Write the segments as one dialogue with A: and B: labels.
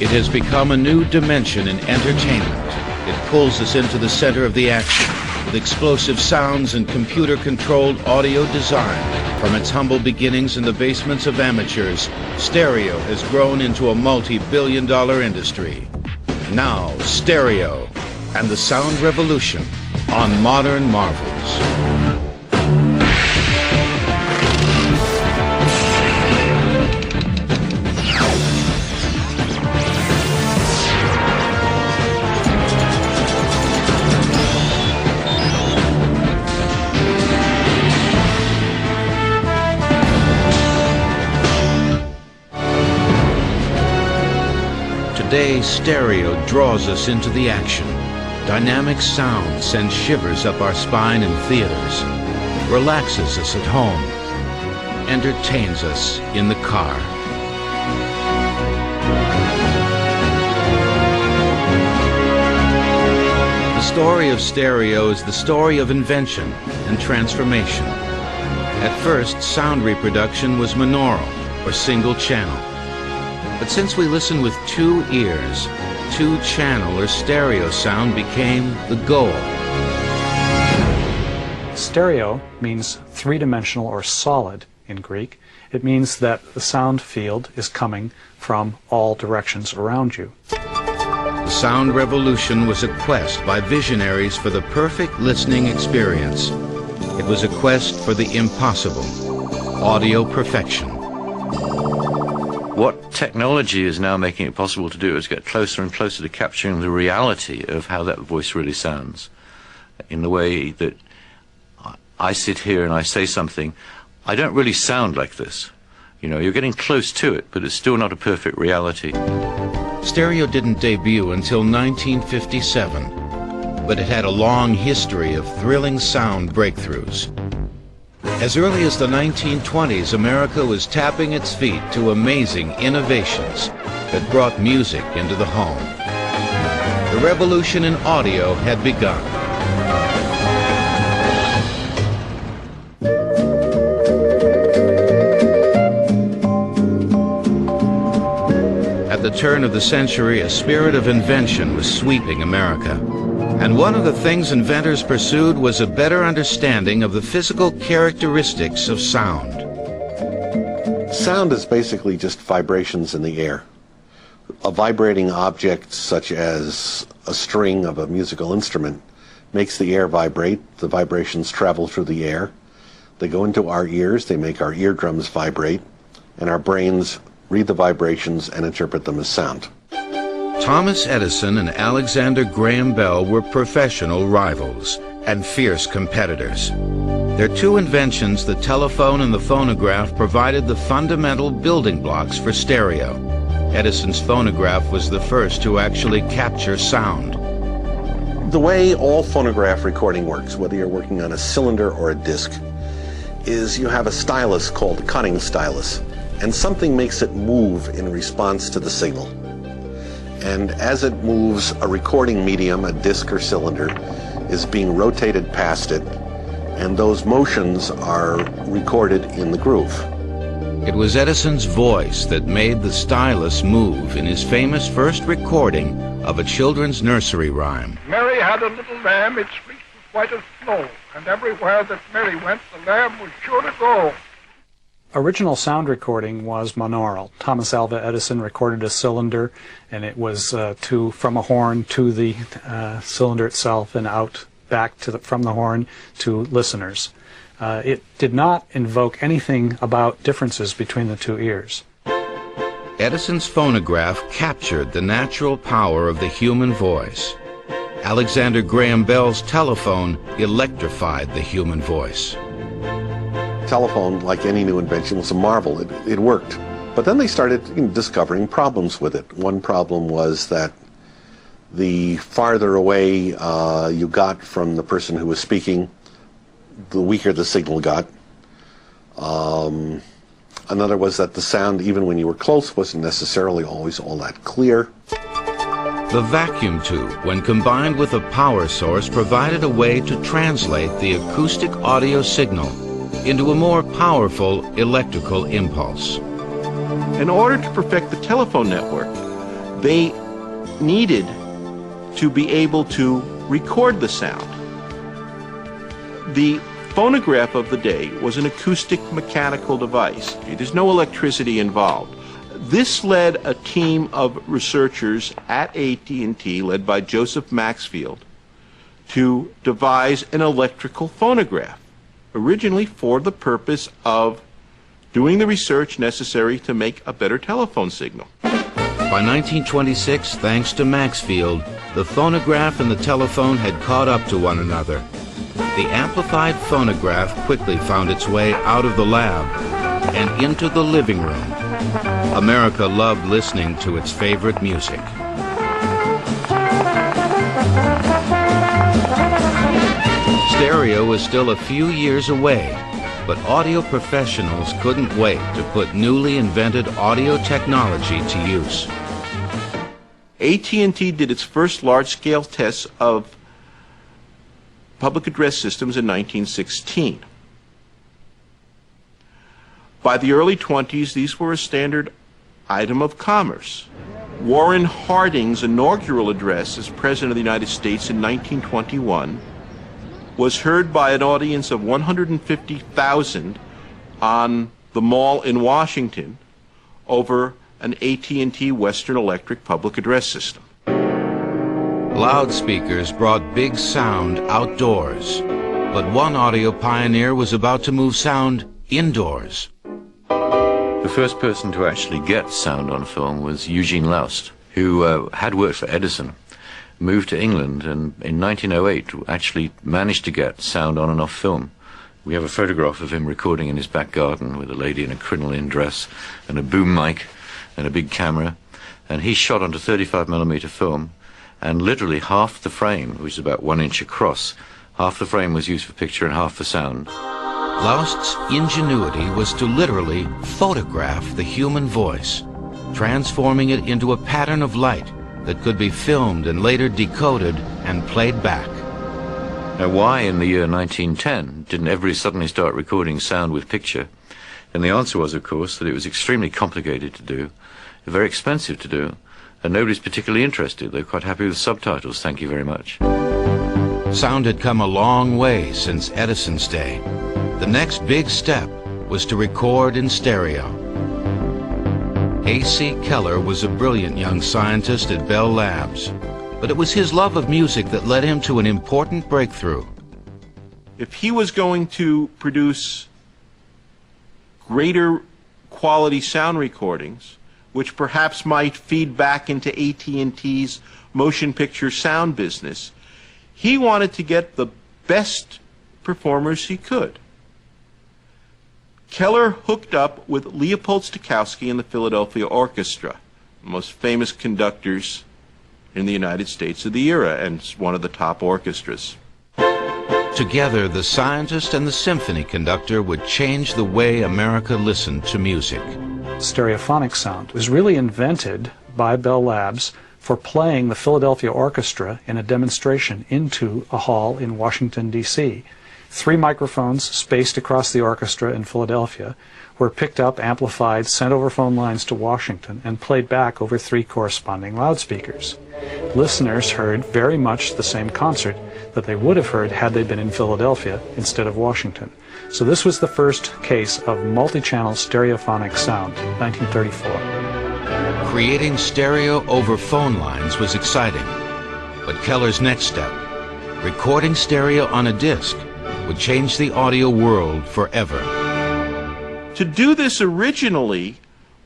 A: It has become a new dimension in entertainment. It pulls us into the center of the action with explosive sounds and computer-controlled audio design. From its humble beginnings in the basements of amateurs, stereo has grown into a multi-billion-dollar industry. Now, stereo and the sound revolution on Modern Marvels. Today, stereo draws us into the action. Dynamic sound sends shivers up our spine in theaters, relaxes us at home, entertains us in the car. The story of stereo is the story of invention and transformation. At first, sound reproduction was monaural, or single channel. But since we listen with two ears, two-channel or stereo sound became the goal.
B: Stereo means three-dimensional or solid in Greek. It means that the sound field is coming from all directions around you.
A: The sound revolution was a quest by visionaries for the perfect listening experience. It was a quest for the impossible, audio perfection.
C: What technology is now making it possible to do is get closer and closer to capturing the reality of how that voice really sounds. In the way that I sit here and I say something, I don't really sound like this. You know, you're getting close to it, but it's still not a perfect reality.
A: Stereo didn't debut until 1957, but it had a long history of thrilling sound breakthroughs. As early as the 1920s, America was tapping its feet to amazing innovations that brought music into the home. The revolution in audio had begun. At the turn of the century, a spirit of invention was sweeping America. And one of the things inventors pursued was a better understanding of the physical characteristics of sound.
D: Sound is basically just vibrations in the air. A vibrating object such as a string of a musical instrument makes the air vibrate. The vibrations travel through the air. They go into our ears, they make our eardrums vibrate, and our brains read the vibrations and interpret them as sound.
A: Thomas Edison and Alexander Graham Bell were professional rivals and fierce competitors. Their two inventions, the telephone and the phonograph, provided the fundamental building blocks for stereo. Edison's phonograph was the first to actually capture sound.
D: The way all phonograph recording works, whether you're working on a cylinder or a disc, is you have a stylus called a cutting stylus, and something makes it move in response to the signal. And as it moves, a recording medium, a disc or cylinder, is being rotated past it, and those motions are recorded in the groove.
A: It was Edison's voice that made the stylus move in his famous first recording of a children's nursery rhyme.
E: Mary had a little lamb, its fleece was white as snow, and everywhere that Mary went, the lamb was sure to go.
B: Original sound recording was monaural. Thomas Alva Edison recorded a cylinder, and it was from a horn to the cylinder itself and out back from the horn to listeners. It did not invoke anything about differences between the two ears.
A: Edison's phonograph captured the natural power of the human voice. Alexander Graham Bell's telephone electrified the human voice.
D: Telephone, like any new invention, was a marvel. It worked. But then they started discovering problems with it. One problem was that the farther away you got from the person who was speaking, the weaker the signal got. Another was that the sound, even when you were close, wasn't necessarily always all that clear.
A: The vacuum tube, when combined with a power source, provided a way to translate the acoustic audio signal into a more powerful electrical impulse.
F: In order to perfect the telephone network, they needed to be able to record the sound. The phonograph of the day was an acoustic mechanical device. There's no electricity involved. This led a team of researchers at AT&T, led by Joseph Maxfield, to devise an electrical phonograph, originally for the purpose of doing the research necessary to make a better telephone signal.
A: By 1926, thanks to Maxfield, the phonograph and the telephone had caught up to one another. The amplified phonograph quickly found its way out of the lab and into the living room. America loved listening to its favorite music. Stereo was still a few years away, but audio professionals couldn't wait to put newly invented audio technology to use.
F: AT&T did its first large-scale tests of public address systems in 1916. By the early 20s, these were a standard item of commerce. Warren Harding's inaugural address as President of the United States in 1921 was heard by an audience of 150,000 on the Mall in Washington over an AT&T Western Electric public address system.
A: Loudspeakers brought big sound outdoors, but one audio pioneer was about to move sound indoors.
C: The first person to actually get sound on film was Eugene Laust, who had worked for Edison, moved to England, and in 1908 actually managed to get sound on and off film. We have a photograph of him recording in his back garden with a lady in a crinoline dress and a boom mic and a big camera, and he shot onto 35mm film, and literally half the frame, which is about 1 inch across, half the frame was used for picture and half for sound.
A: Laust's ingenuity was to literally photograph the human voice, transforming it into a pattern of light that could be filmed and later decoded and played back.
C: Now, why in the year 1910 didn't everybody suddenly start recording sound with picture? And the answer was, of course, that it was extremely complicated to do, very expensive to do, and nobody's particularly interested. They're quite happy with subtitles, thank you very much.
A: Sound had come a long way since Edison's day. The next big step was to record in stereo. A.C. Keller was a brilliant young scientist at Bell Labs, but it was his love of music that led him to an important breakthrough.
F: If he was going to produce greater quality sound recordings, which perhaps might feed back into AT&T's motion picture sound business, he wanted to get the best performers he could. Keller hooked up with Leopold Stokowski and the Philadelphia Orchestra, the most famous conductors in the United States of the era, and one of the top orchestras.
A: Together, the scientist and the symphony conductor would change the way America listened to music.
B: Stereophonic sound was really invented by Bell Labs for playing the Philadelphia Orchestra in a demonstration into a hall in Washington, D.C. 3 microphones spaced across the orchestra in Philadelphia were picked up, amplified, sent over phone lines to Washington, and played back over 3 corresponding loudspeakers. Listeners heard very much the same concert that they would have heard had they been in Philadelphia instead of Washington. So this was the first case of multi-channel stereophonic sound, 1934.
A: Creating stereo over phone lines was exciting, but Keller's next step, recording stereo on a disc, would change the audio world forever.
F: To do this originally,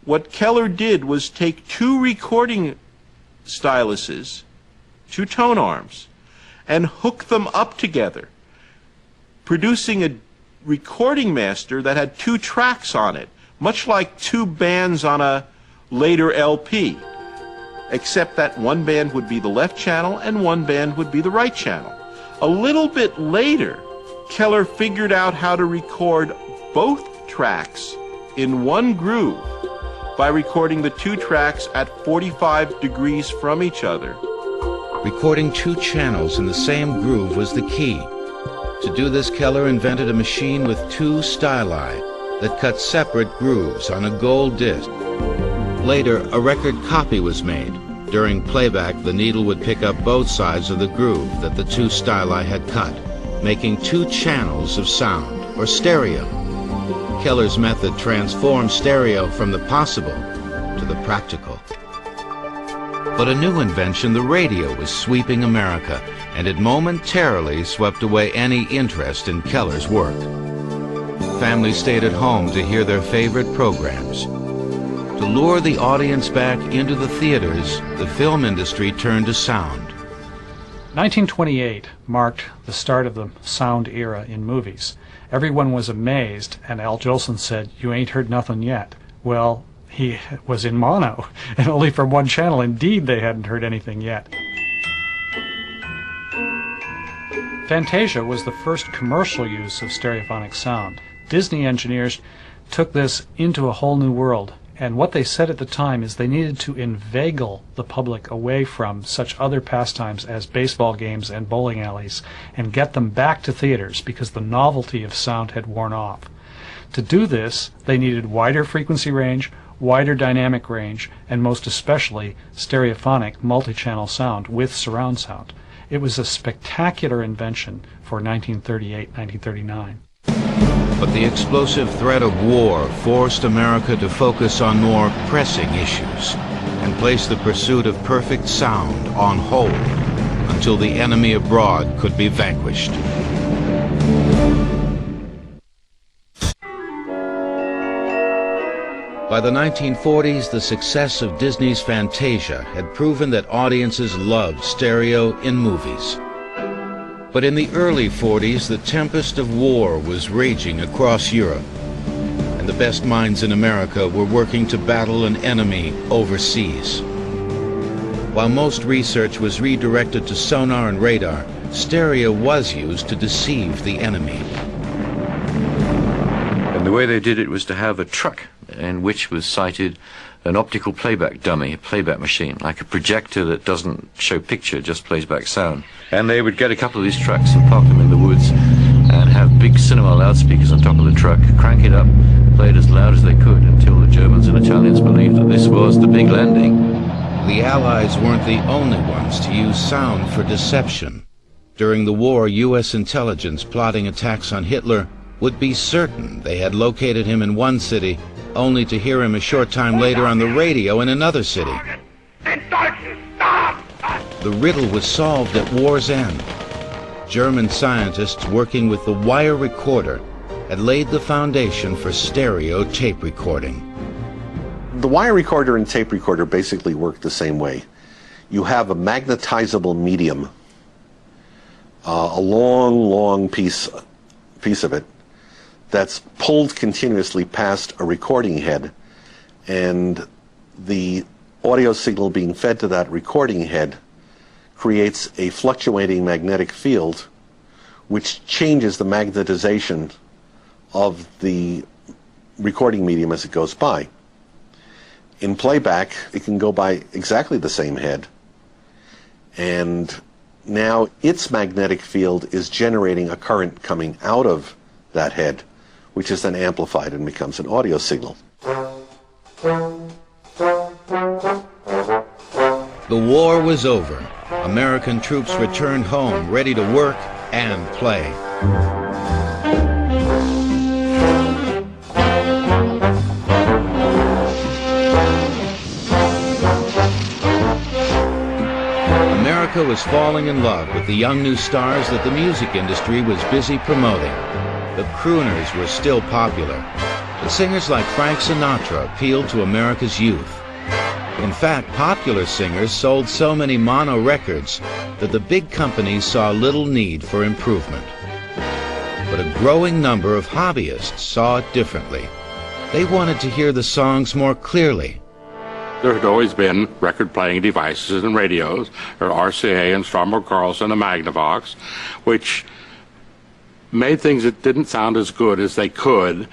F: what Keller did was take 2 recording styluses, 2 tone arms, and hook them up together, producing a recording master that had 2 tracks on it, much like 2 bands on a later LP, except that one band would be the left channel and one band would be the right channel. A little bit later, Keller figured out how to record both tracks in one groove by recording the 2 tracks at 45 degrees from each other.
A: Recording 2 channels in the same groove was the key. To do this, Keller invented a machine with 2 styli that cut separate grooves on a gold disc. Later, a record copy was made, During playback, the needle would pick up both sides of the groove that the two styli had cut, making two channels of sound, or stereo. Keller's method transformed stereo from the possible to the practical. But a new invention, the radio, was sweeping America, and it momentarily swept away any interest in Keller's work. Families stayed at home to hear their favorite programs. To lure the audience back into the theaters, the film industry turned to sound.
B: 1928 marked the start of the sound era in movies. Everyone was amazed, and Al Jolson said, "You ain't heard nothing yet." Well, he was in mono, and only from one channel. Indeed, they hadn't heard anything yet. Fantasia was the first commercial use of stereophonic sound. Disney engineers took this into a whole new world, and what they said at the time is they needed to inveigle the public away from such other pastimes as baseball games and bowling alleys and get them back to theaters because the novelty of sound had worn off. To do this, they needed wider frequency range, wider dynamic range, and most especially stereophonic multi-channel sound with surround sound. It was a spectacular invention for 1938-1939.
A: But the explosive threat of war forced America to focus on more pressing issues and place the pursuit of perfect sound on hold until the enemy abroad could be vanquished. By the 1940s, the success of Disney's Fantasia had proven that audiences loved stereo in movies. But in the early 40s, the tempest of war was raging across Europe, and the best minds in America were working to battle an enemy overseas. While most research was redirected to sonar and radar, stereo was used to deceive the enemy.
C: And the way they did it was to have a truck in which was sited an optical playback dummy, a playback machine, like a projector that doesn't show picture, just plays back sound. And they would get a couple of these trucks and park them in the woods and have big cinema loudspeakers on top of the truck, crank it up, play it as loud as they could until the Germans and Italians believed that this was the big landing.
A: The Allies weren't the only ones to use sound for deception. During the war, U.S. intelligence plotting attacks on Hitler would be certain they had located him in one city, only to hear him a short time later on the radio in another city. The riddle was solved at war's end. German scientists working with the wire recorder had laid the foundation for stereo tape recording.
D: The wire recorder and tape recorder basically work the same way. You have a magnetizable medium, a long piece of it, that's pulled continuously past a recording head, and the audio signal being fed to that recording head creates a fluctuating magnetic field which changes the magnetization of the recording medium as it goes by. In playback, it can go by exactly the same head, and now its magnetic field is generating a current coming out of that head, which is then amplified and becomes an audio signal.
A: The war was over. American troops returned home, ready to work and play. America was falling in love with the young new stars that the music industry was busy promoting. The crooners were still popular, but singers like Frank Sinatra appealed to America's youth. In fact, popular singers sold so many mono records that the big companies saw little need for improvement. But a growing number of hobbyists saw it differently. They wanted to hear the songs more clearly.
G: There had always been record-playing devices and radios, or RCA and Stromberg Carlson and Magnavox, which made things that didn't sound as good as they could,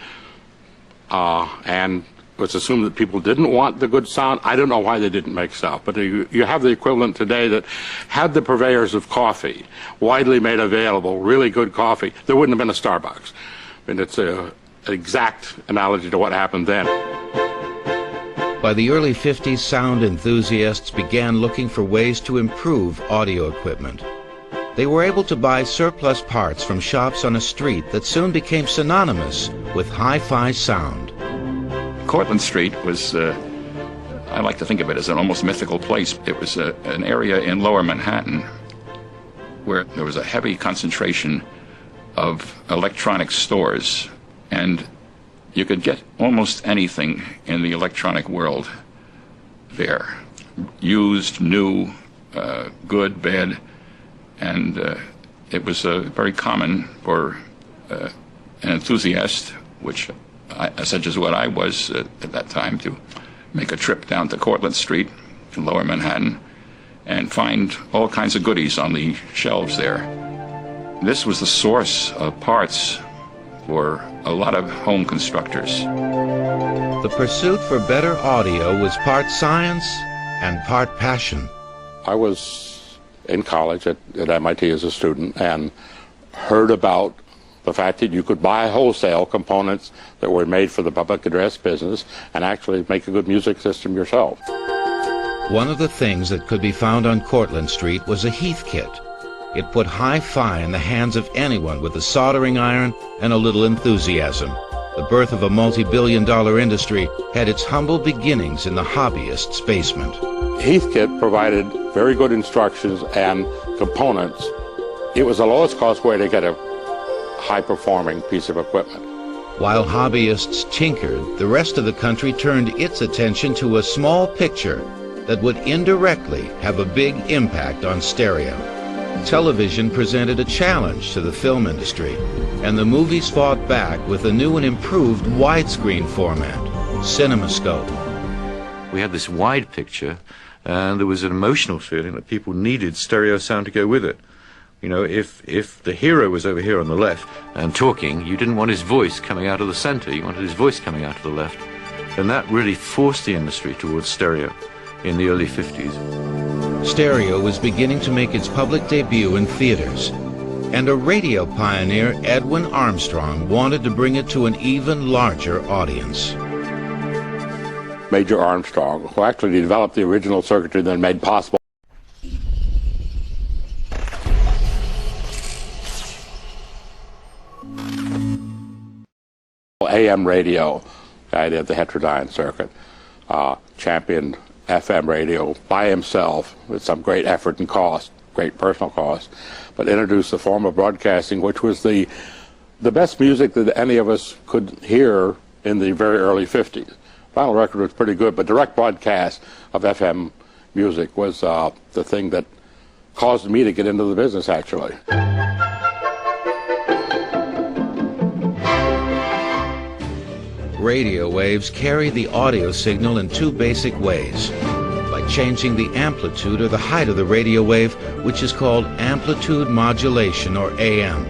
G: and it was assumed that people didn't want the good sound. I don't know why they didn't make stuff, but you have the equivalent today that had the purveyors of coffee widely made available really good coffee, there wouldn't have been a Starbucks. I mean, it's an exact analogy to what happened then.
A: By the early 50s, sound enthusiasts began looking for ways to improve audio equipment. They were able to buy surplus parts from shops on a street that soon became synonymous with hi-fi sound.
H: Cortlandt Street was, I like to think of it as an almost mythical place. It was an area in lower Manhattan where there was a heavy concentration of electronic stores, and you could get almost anything in the electronic world there. Used, new, good, bad, and it was very common for an enthusiast, such as what I was at that time, to make a trip down to Cortlandt Street in lower Manhattan and find all kinds of goodies on the shelves there. This was the source of parts for a lot of home constructors.
A: The pursuit for better audio was part science and part passion.
G: I was in college at MIT as a student and heard about the fact that you could buy wholesale components that were made for the public address business and actually make a good music system yourself.
A: One of the things that could be found on Cortlandt Street was a Heath kit. It put hi-fi in the hands of anyone with a soldering iron and a little enthusiasm. The birth of a multi-billion-dollar industry had its humble beginnings in the hobbyist's basement.
G: Heathkit provided very good instructions and components. It was the lowest cost way to get a high-performing piece of equipment.
A: While hobbyists tinkered, the rest of the country turned its attention to a small picture that would indirectly have a big impact on stereo. Television presented a challenge to the film industry, and the movies fought back with a new and improved widescreen format, CinemaScope.
C: We had this wide picture, and there was an emotional feeling that people needed stereo sound to go with it. You know, if the hero was over here on the left and talking, you didn't want his voice coming out of the center, you wanted his voice coming out of the left. And that really forced the industry towards stereo in the early 50s.
A: Stereo was beginning to make its public debut in theaters, and a radio pioneer, Edwin Armstrong, wanted to bring it to an even larger audience.
G: Major Armstrong, who actually developed the original circuitry that made possible AM radio, the idea of the heterodyne circuit, championed FM radio by himself with some great effort and cost, great personal cost, but introduced the form of broadcasting which was the best music that any of us could hear in the very early 50s. Vinyl record was pretty good, but direct broadcast of FM music was the thing that caused me to get into the business, actually.
A: Radio waves carry the audio signal in two basic ways. By changing the amplitude or the height of the radio wave, which is called amplitude modulation, or AM.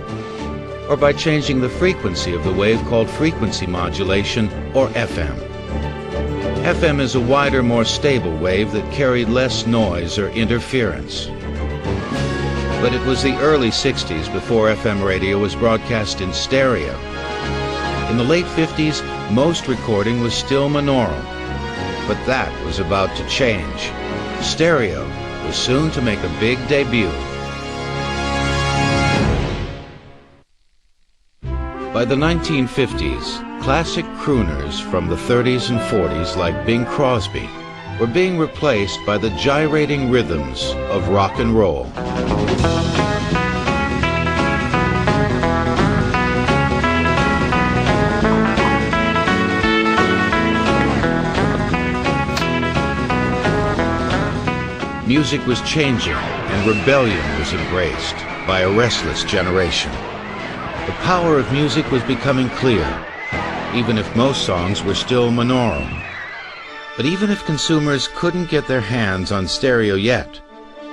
A: Or by changing the frequency of the wave, called frequency modulation, or FM. FM is a wider, more stable wave that carried less noise or interference. But it was the early 60s before FM radio was broadcast in stereo. In the late 50s, most recording was still monaural, but that was about to change. Stereo was soon to make a big debut. By the 1950s, classic crooners from the 30s and 40s like Bing Crosby were being replaced by the gyrating rhythms of rock and roll. Music was changing, and rebellion was embraced by a restless generation. The power of music was becoming clear, even if most songs were still monaural. But even if consumers couldn't get their hands on stereo yet,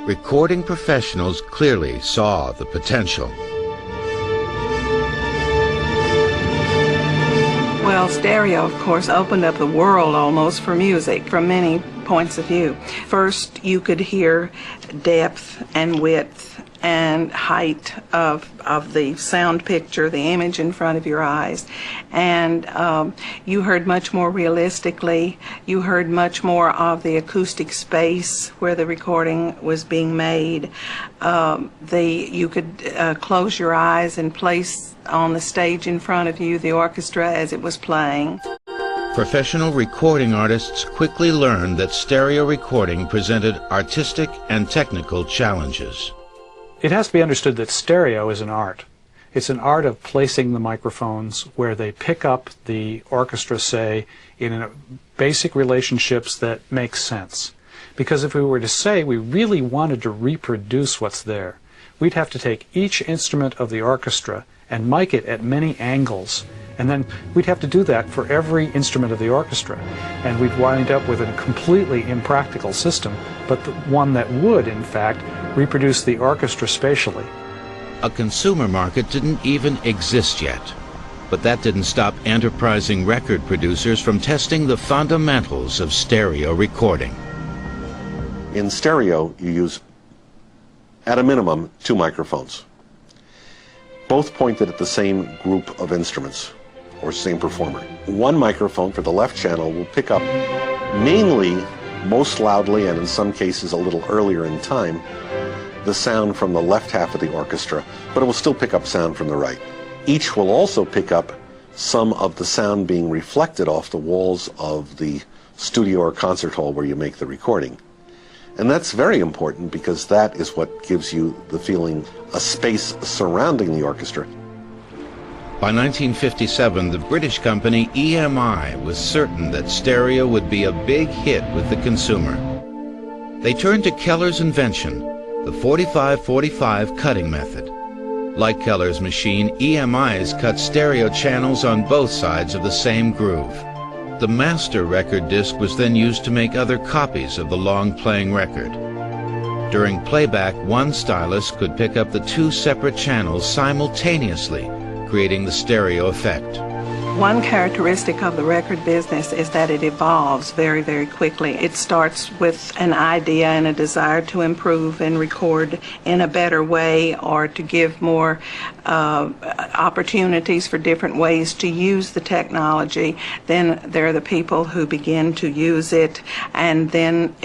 A: recording professionals clearly saw the potential.
I: Well, stereo, of course, opened up the world almost for music from many points of view. First, you could hear depth and width and height of the sound picture, the image in front of your eyes. And you heard much more realistically. You heard much more of the acoustic space where the recording was being made. You could close your eyes and place on the stage in front of you the orchestra as it was playing.
A: Professional recording artists quickly learned that stereo recording presented artistic and technical challenges.
B: It has to be understood that stereo is an art. It's an art of placing the microphones where they pick up the orchestra, say, in basic relationships that make sense. Because if we were to say we really wanted to reproduce what's there, we'd have to take each instrument of the orchestra and mic it at many angles. And then we'd have to do that for every instrument of the orchestra. And we'd wind up with a completely impractical system, but one that would, in fact, reproduce the orchestra spatially.
A: A consumer market didn't even exist yet. But that didn't stop enterprising record producers from testing the fundamentals of stereo recording.
D: In stereo, you use, at a minimum, 2 microphones, both pointed at the same group of instruments, or same performer. One microphone for the left channel will pick up mainly, most loudly, and in some cases a little earlier in time, the sound from the left half of the orchestra, but it will still pick up sound from the right. Each will also pick up some of the sound being reflected off the walls of the studio or concert hall where you make the recording. And that's very important because that is what gives you the feeling, a space surrounding the orchestra.
A: By 1957, the British company EMI was certain that stereo would be a big hit with the consumer. They turned to Keller's invention, the 45-45 cutting method. Like Keller's machine, EMI's cut stereo channels on both sides of the same groove. The master record disc was then used to make other copies of the long-playing record. During playback, one stylus could pick up the 2 separate channels simultaneously, creating the stereo effect.
I: One characteristic of the record business is that it evolves very, very quickly. It starts with an idea and a desire to improve and record in a better way, or to give more opportunities for different ways to use the technology. Then there are the people who begin to use it, and then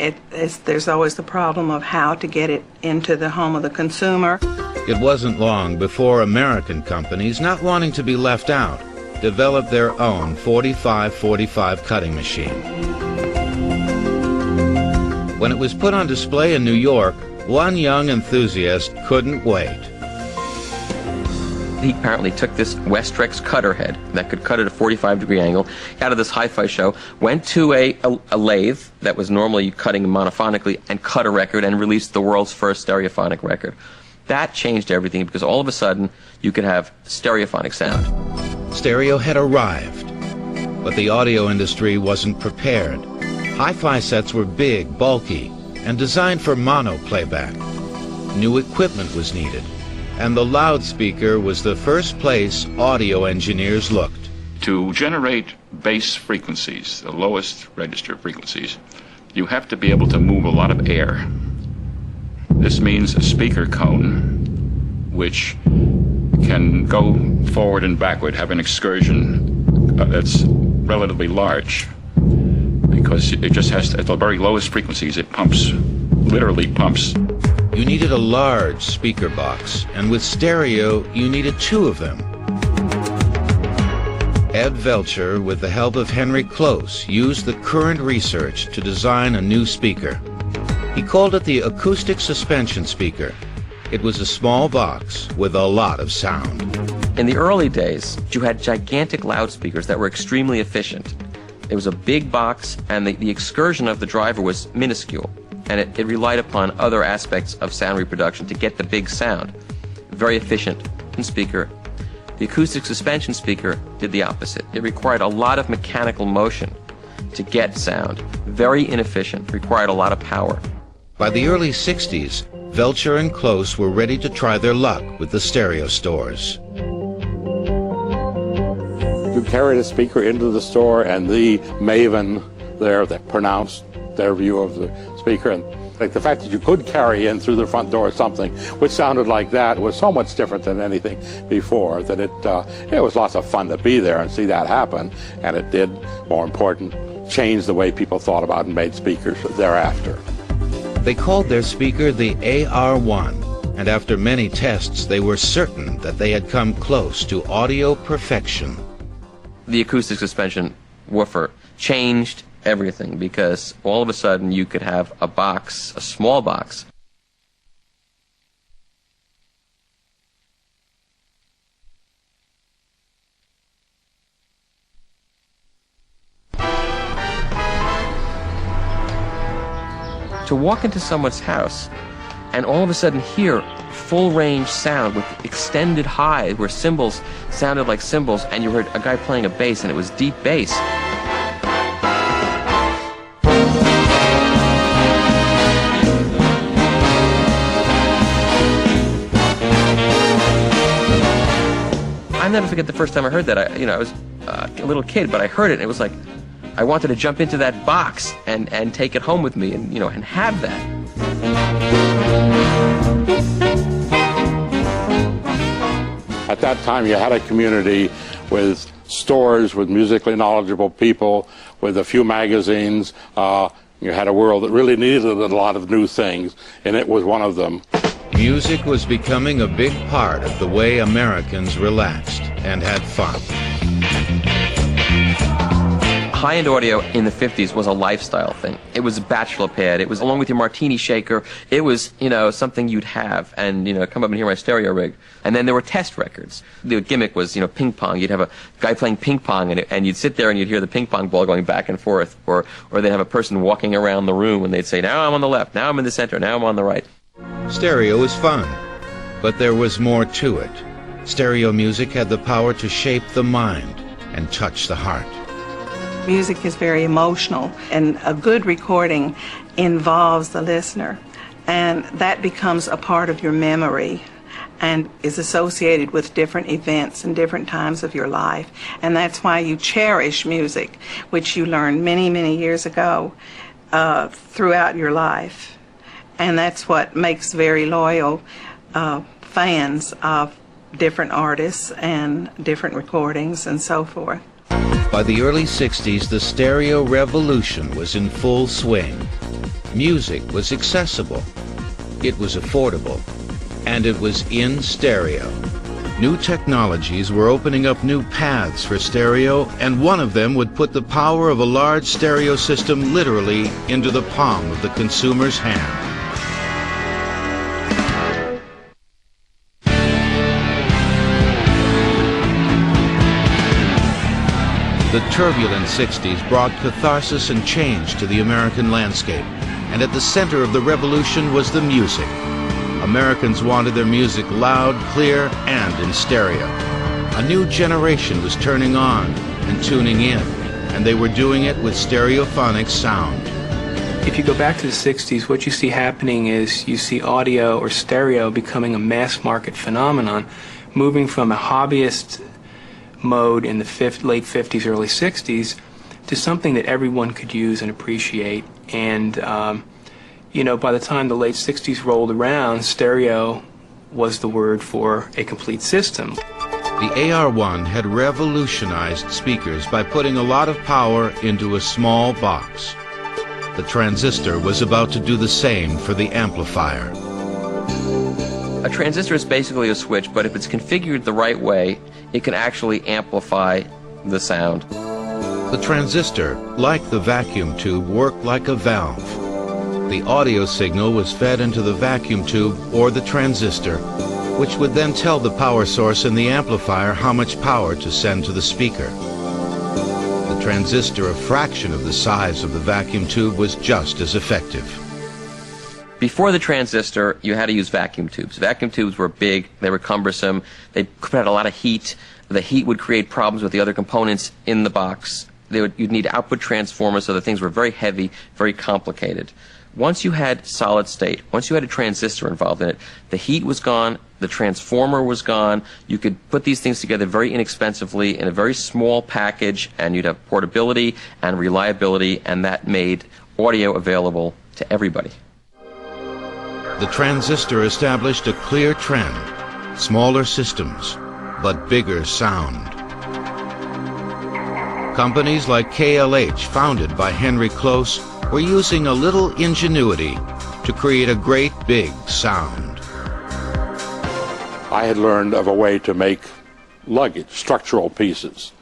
I: there's always the problem of how to get it into the home of the consumer.
A: It wasn't long before American companies, not wanting to be left out, developed their own 45-45 cutting machine. When it was put on display in New York, one young enthusiast couldn't wait.
J: He apparently took this Westrex cutter head that could cut at a 45-degree angle out of this hi-fi show, went to a lathe that was normally cutting monophonically, and cut a record and released the world's first stereophonic record. That changed everything because all of a sudden you could have stereophonic sound.
A: Stereo had arrived, but the audio industry wasn't prepared. Hi-fi sets were big, bulky, and designed for mono playback. New equipment was needed, and the loudspeaker was the first place audio engineers looked.
H: To generate bass frequencies, the lowest register frequencies, you have to be able to move a lot of air. This means a speaker cone, which can go forward and backward, have an excursion that's relatively large, because it just has to, at the very lowest frequencies, it pumps, literally pumps.
A: You needed a large speaker box, and with stereo, you needed 2 of them. Ed Velcher, with the help of Henry Close, used the current research to design a new speaker. He called it the acoustic suspension speaker. It was a small box with a lot of sound.
J: In the early days, you had gigantic loudspeakers that were extremely efficient. It was a big box, and the excursion of the driver was minuscule, and it relied upon other aspects of sound reproduction to get the big sound. Very efficient speaker. The acoustic suspension speaker did the opposite. It required a lot of mechanical motion to get sound. Very inefficient, required a lot of power.
A: By the early 60s, Velcher and Close were ready to try their luck with the stereo stores.
G: You carried a speaker into the store, and the maven there that pronounced their view of the speaker, and Like the fact that you could carry in through the front door something which sounded like that was so much different than anything before that it was lots of fun to be there and see that happen. And it did, more important, change the way people thought about and made speakers thereafter.
A: They called their speaker the AR-1, and after many tests, they were certain that they had come close to audio perfection.
J: The acoustic suspension woofer changed everything, because all of a sudden you could have a box, a small box. To walk into someone's house and all of a sudden hear full range sound with extended highs where cymbals sounded like cymbals, and you heard a guy playing a bass and it was deep bass. I'll never forget the first time I heard that. I was a little kid, but I heard it and it was like I wanted to jump into that box and take it home with me and and have that.
G: At that time, you had a community with stores, with musically knowledgeable people, with a few magazines. You had a world that really needed a lot of new things, and it was one of them.
A: Music was becoming a big part of the way Americans relaxed and had fun.
J: High-end audio in the 50s was a lifestyle thing. It was a bachelor pad. It was, along with your martini shaker, it was, something you'd have and, come up and hear my stereo rig. And then there were test records. The gimmick was, ping pong. You'd have a guy playing ping pong and you'd sit there and you'd hear the ping pong ball going back and forth. Or they'd have a person walking around the room and they'd say, now I'm on the left, now I'm in the center, now I'm on the right.
A: Stereo was fun, but there was more to it. Stereo music had the power to shape the mind and touch the heart.
I: Music is very emotional, and a good recording involves the listener, and that becomes a part of your memory and is associated with different events and different times of your life. And that's why you cherish music, which you learned many, many years ago, throughout your life. And that's what makes very loyal fans of different artists and different recordings and so forth.
A: By the early 60s, the stereo revolution was in full swing. Music was accessible, it was affordable, and it was in stereo. New technologies were opening up new paths for stereo, and one of them would put the power of a large stereo system literally into the palm of the consumer's hand. The turbulent 60s brought catharsis and change to the American landscape, and at the center of the revolution was the music. Americans wanted their music loud, clear, and in stereo. A new generation was turning on and tuning in, and they were doing it with stereophonic sound.
K: If you go back to the 60s, what you see happening is you see audio or stereo becoming a mass market phenomenon, moving from a hobbyist mode in the late 50s, early 60s to something that everyone could use and appreciate. And, by the time the late 60s rolled around, stereo was the word for a complete system.
A: The AR-1 had revolutionized speakers by putting a lot of power into a small box. The transistor was about to do the same for the amplifier.
J: A transistor is basically a switch, but if it's configured the right way, it can actually amplify the sound.
A: The transistor, like the vacuum tube, worked like a valve. The audio signal was fed into the vacuum tube or the transistor, which would then tell the power source in the amplifier how much power to send to the speaker. The transistor, a fraction of the size of the vacuum tube, was just as effective.
J: Before the transistor, you had to use vacuum tubes. Vacuum tubes were big, they were cumbersome, they put out a lot of heat. The heat would create problems with the other components in the box. You'd need output transformers, so the things were very heavy, very complicated. Once you had solid state, once you had a transistor involved in it, the heat was gone, the transformer was gone. You could put these things together very inexpensively in a very small package, and you'd have portability and reliability, and that made audio available to everybody.
A: the transistor established a clear trend: smaller systems, but bigger sound. Companies like KLH, founded by Henry Close, were using a little ingenuity to create a great big sound.
G: I had learned of a way to make luggage, structural pieces.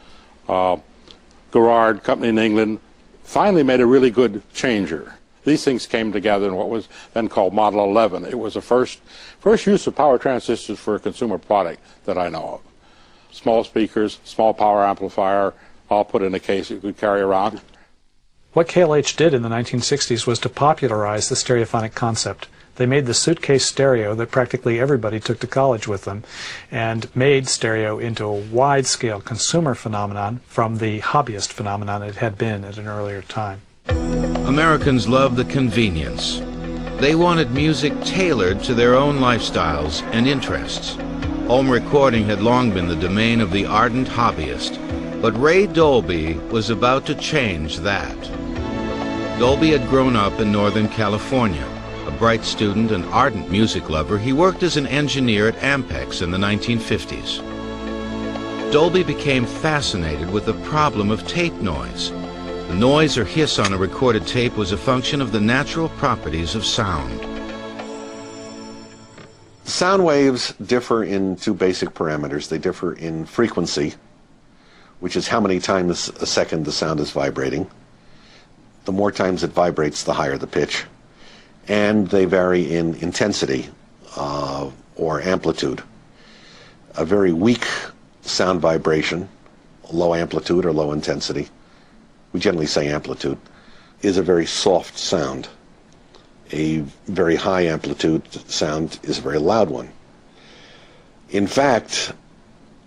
G: Garrard Company in England finally made a really good changer. These things came together in what was then called Model 11. It was the first use of power transistors for a consumer product that I know of. Small speakers, small power amplifier, all put in a case you could carry around.
B: What KLH did in the 1960s was to popularize the stereophonic concept. They made the suitcase stereo that practically everybody took to college with them, and made stereo into a wide-scale consumer phenomenon from the hobbyist phenomenon it had been at an earlier time.
A: Americans loved the convenience. They wanted music tailored to their own lifestyles and interests. Home recording had long been the domain of the ardent hobbyist, but Ray Dolby was about to change that. Dolby had grown up in Northern California. A bright student and ardent music lover, he worked as an engineer at Ampex in the 1950s. Dolby became fascinated with the problem of tape noise. The noise or hiss on a recorded tape was a function of the natural properties of sound.
D: Sound waves differ in two basic parameters. They differ in frequency, which is how many times a second the sound is vibrating. The more times it vibrates, the higher the pitch. And they vary in intensity or amplitude. A very weak sound vibration, low amplitude or low intensity, we generally say amplitude, is a very soft sound. A very high amplitude sound is a very loud one. In fact,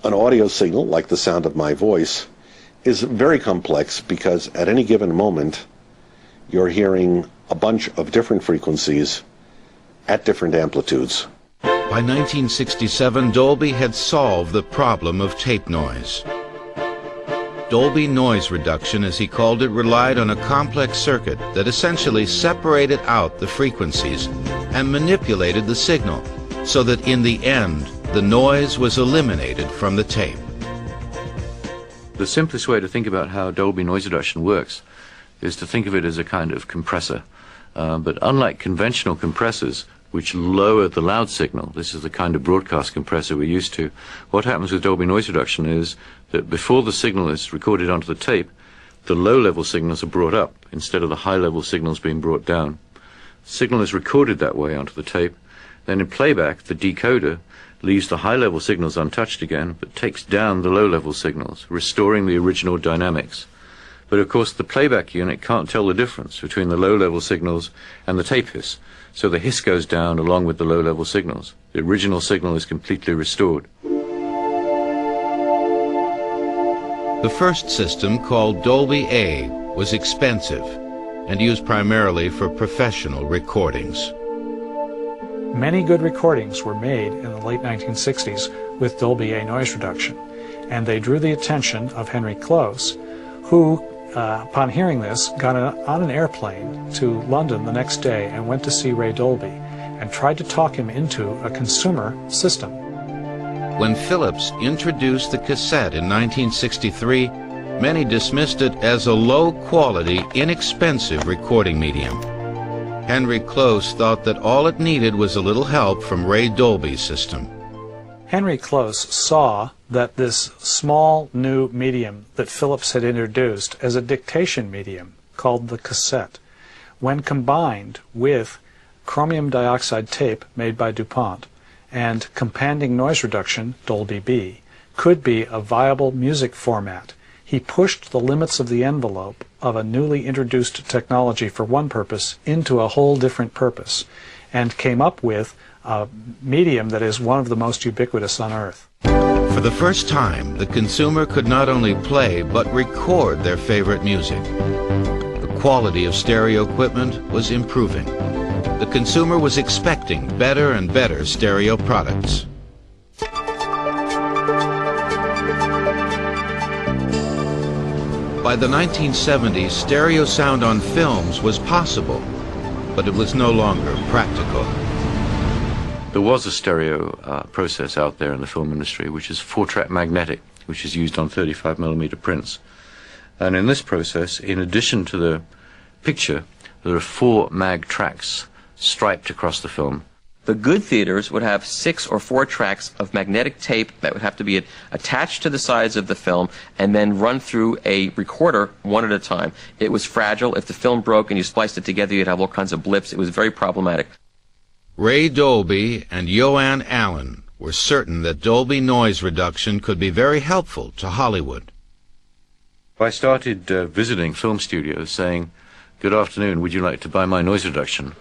D: an audio signal, like the sound of my voice, is very complex because at any given moment you're hearing a bunch of different frequencies at different amplitudes.
A: By 1967, Dolby had solved the problem of tape noise. Dolby noise reduction, as he called it, relied on a complex circuit that essentially separated out the frequencies and manipulated the signal so that in the end the noise was eliminated from the tape.
C: The simplest way to think about how Dolby noise reduction works is to think of it as a kind of compressor. But unlike conventional compressors, which lower the loud signal, this is the kind of broadcast compressor we're used to, what happens with Dolby noise reduction is that before the signal is recorded onto the tape, the low-level signals are brought up instead of the high-level signals being brought down. The signal is recorded that way onto the tape. Then in playback, the decoder leaves the high-level signals untouched again, but takes down the low-level signals, restoring the original dynamics. But of course the playback unit can't tell the difference between the low-level signals and the tape hiss, so the hiss goes down along with the low-level signals. The original signal is completely restored.
A: The first system, called Dolby A, was expensive and used primarily for professional recordings.
B: Many good recordings were made in the late 1960s with Dolby A noise reduction, and they drew the attention of Henry Close, who, upon hearing this, got on an airplane to London the next day and went to see Ray Dolby and tried to talk him into a consumer system.
A: When Philips introduced the cassette in 1963, many dismissed it as a low-quality, inexpensive recording medium. Henry Close thought that all it needed was a little help from Ray Dolby's system.
B: Henry Close saw that this small new medium that Philips had introduced as a dictation medium called the cassette, when combined with chromium dioxide tape made by DuPont and companding noise reduction, Dolby B, could be a viable music format. He pushed the limits of the envelope of a newly introduced technology for one purpose into a whole different purpose, and came up with a medium that is one of the most ubiquitous on earth.
A: For the first time, the consumer could not only play but record their favorite music. The quality of stereo equipment was improving. The consumer was expecting better and better stereo products. By the 1970s, stereo sound on films was possible, but it was no longer practical.
C: There was a stereo process out there in the film industry, which is 4-track magnetic, which is used on 35mm prints. And in this process, in addition to the picture, there are 4 mag tracks striped across the film.
J: The good theaters would have 6 or 4 tracks of magnetic tape that would have to be attached to the sides of the film and then run through a recorder one at a time. It was fragile. If the film broke and you spliced it together, you'd have all kinds of blips. It was very problematic.
A: Ray Dolby and Joanne Allen were certain that Dolby noise reduction could be very helpful to Hollywood.
C: I started visiting film studios saying, "Good afternoon, would you like to buy my noise reduction?"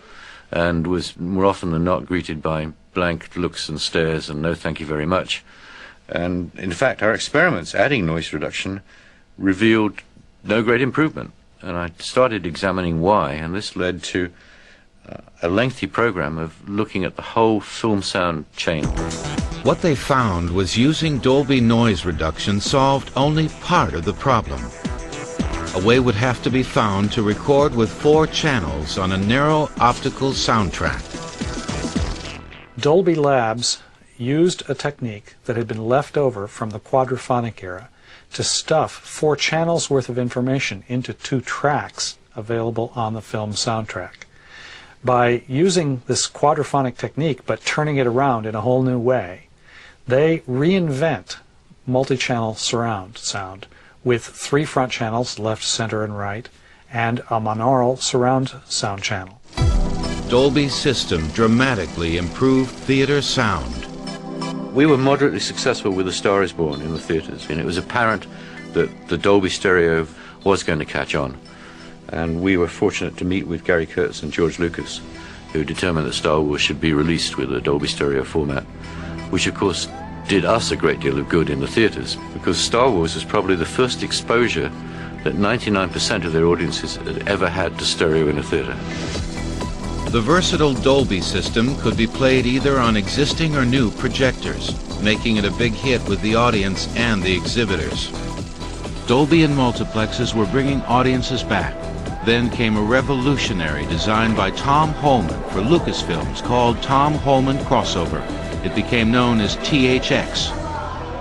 C: and was more often than not greeted by blank looks and stares and no thank you very much. And in fact, our experiments adding noise reduction revealed no great improvement. And I started examining why, and this led to a lengthy program of looking at the whole film sound chain.
A: What they found was using Dolby noise reduction solved only part of the problem. A way would have to be found to record with 4 channels on a narrow optical soundtrack.
B: Dolby Labs used a technique that had been left over from the quadraphonic era to stuff 4 channels worth of information into 2 tracks available on the film soundtrack. By using this quadraphonic technique but turning it around in a whole new way, they reinvent multi-channel surround sound with 3 front channels, left, center, and right, and a monaural surround sound channel.
A: Dolby's system dramatically improved theater sound.
C: We were moderately successful with A Star Is Born in the theaters, and it was apparent that the Dolby stereo was going to catch on. And we were fortunate to meet with Gary Kurtz and George Lucas, who determined that Star Wars should be released with a Dolby stereo format, which of course did us a great deal of good in the theaters, because Star Wars was probably the first exposure that 99% of their audiences had ever had to stereo in a theater.
A: The versatile Dolby system could be played either on existing or new projectors, making it a big hit with the audience and the exhibitors. Dolby and multiplexes were bringing audiences back. Then came a revolutionary design by Tom Holman for Lucasfilms called Tom Holman Crossover. It became known as THX.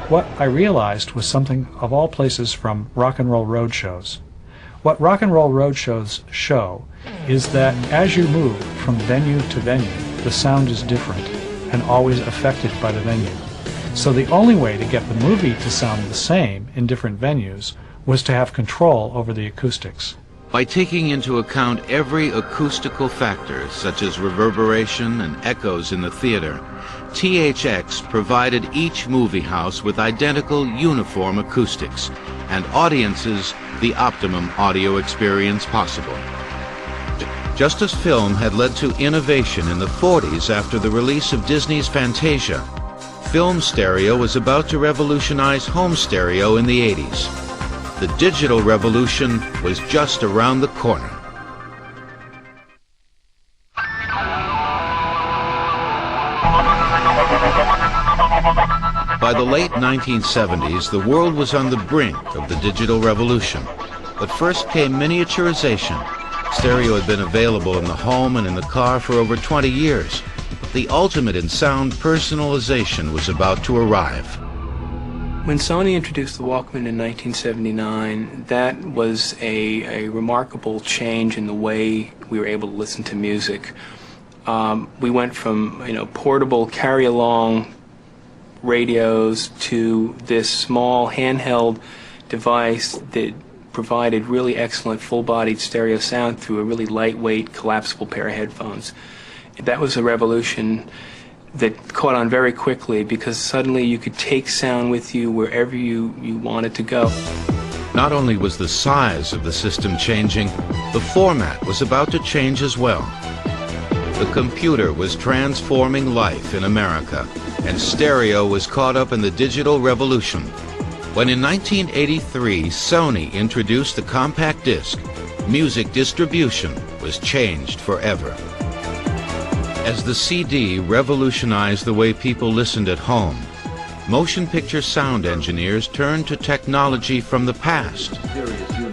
B: What I realized was something of all places from rock and roll road shows. What rock and roll road shows show is that as you move from venue to venue, the sound is different and always affected by the venue. So the only way to get the movie to sound the same in different venues was to have control over the acoustics.
A: By taking into account every acoustical factor, such as reverberation and echoes in the theater, THX provided each movie house with identical uniform acoustics and audiences the optimum audio experience possible. Just as film had led to innovation in the 40s after the release of Disney's Fantasia, film stereo was about to revolutionize home stereo in the 80s. The digital revolution was just around the corner. By the late 1970s, the world was on the brink of the digital revolution. But first came miniaturization. Stereo had been available in the home and in the car for over 20 years. The ultimate in sound personalization was about to arrive.
K: When Sony introduced the Walkman in 1979, that was a remarkable change in the way we were able to listen to music. We went from portable carry-along radios to this small handheld device that provided really excellent full-bodied stereo sound through a really lightweight collapsible pair of headphones. That was a revolution that caught on very quickly because suddenly you could take sound with you wherever you wanted to go.
A: Not only was the size of the system changing, the format was about to change as well. The computer was transforming life in America, and stereo was caught up in the digital revolution. When in 1983 Sony introduced the compact disc, music distribution was changed forever. As the CD revolutionized the way people listened at home, motion picture sound engineers turned to technology from the past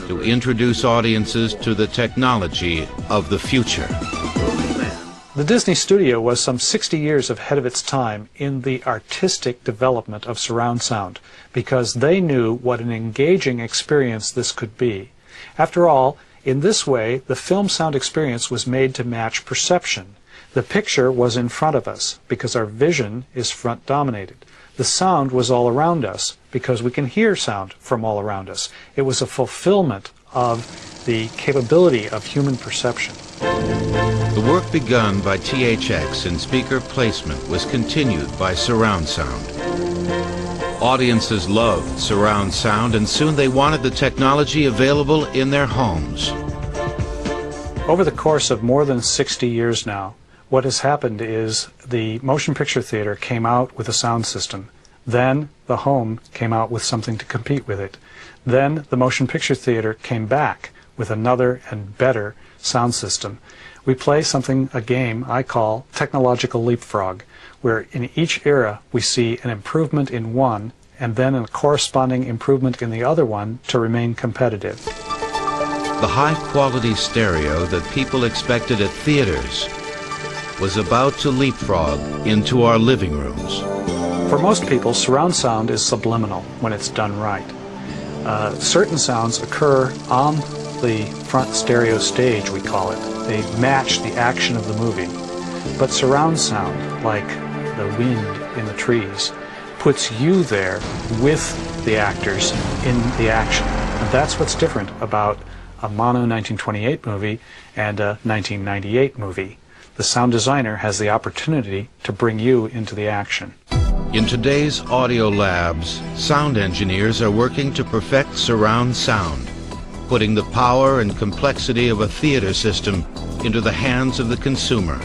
A: to introduce audiences to the technology of the future.
B: The Disney Studio was some 60 years ahead of its time in the artistic development of surround sound because they knew what an engaging experience this could be. After all, in this way, the film sound experience was made to match perception. The picture was in front of us because our vision is front dominated. The sound was all around us because we can hear sound from all around us. It was a fulfillment of the capability of human perception.
A: The work begun by THX in speaker placement was continued by surround sound. Audiences loved surround sound, and soon they wanted the technology available in their homes.
B: Over the course of more than 60 years now, what has happened is the motion picture theater came out with a sound system. Then the home came out with something to compete with it. Then the motion picture theater came back with another and better sound system. We play a game I call technological leapfrog, where in each era we see an improvement in one and then a corresponding improvement in the other one to remain competitive.
A: The high-quality stereo that people expected at theaters was about to leapfrog into our living rooms.
B: For most people, surround sound is subliminal when it's done right. Certain sounds occur on the front stereo stage, we call it. They match the action of the movie. But surround sound, like the wind in the trees, puts you there with the actors in the action. And that's what's different about a mono 1928 movie and a 1998 movie. The sound designer has the opportunity to bring you into the action.
A: In today's audio labs, sound engineers are working to perfect surround sound, putting the power and complexity of a theater system into the hands of the consumer.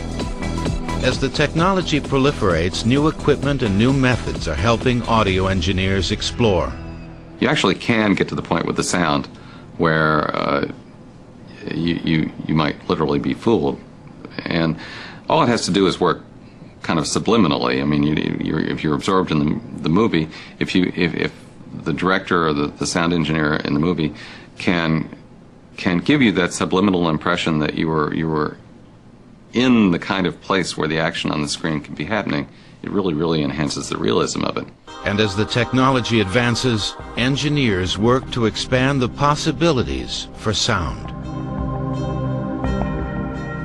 A: As the technology proliferates, new equipment and new methods are helping audio engineers explore.
L: You actually can get to the point with the sound where you might literally be fooled. And all it has to do is work kind of subliminally. I mean, if you're absorbed in the movie, if the director or the sound engineer in the movie can give you that subliminal impression that you were in the kind of place where the action on the screen can be happening, it really enhances the realism of it.
A: And as the technology advances, engineers work to expand the possibilities for sound.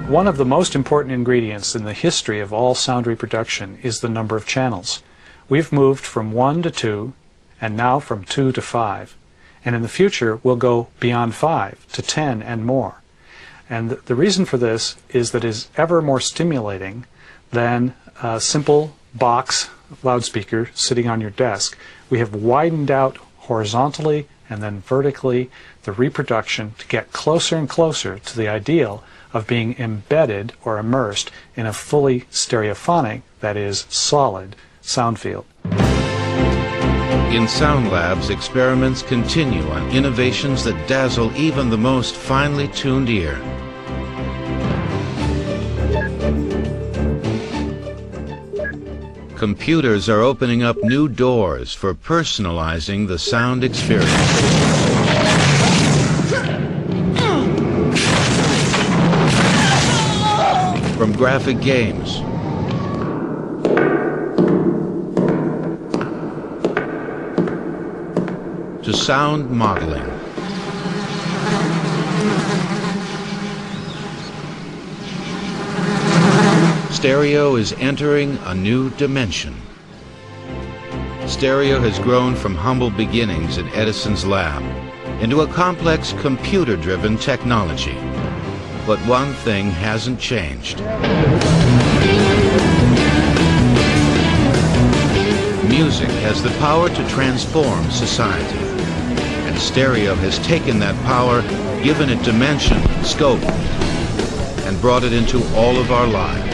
B: One of the most important ingredients in the history of all sound reproduction is the number of channels. We've moved from 1 to 2, and now from 2 to 5. And in the future, we'll go beyond 5 to 10 and more. And the reason for this is that it is ever more stimulating than a simple box loudspeaker sitting on your desk. We have widened out horizontally and then vertically the reproduction to get closer and closer to the ideal of being embedded or immersed in a fully stereophonic, that is, solid, sound field.
A: In Sound Labs, experiments continue on innovations that dazzle even the most finely tuned ear. Computers are opening up new doors for personalizing the sound experience. From graphic games to sound modeling, stereo is entering a new dimension. Stereo has grown from humble beginnings at Edison's lab into a complex computer-driven technology. But one thing hasn't changed. Music has the power to transform society. And stereo has taken that power, given it dimension, scope, and brought it into all of our lives.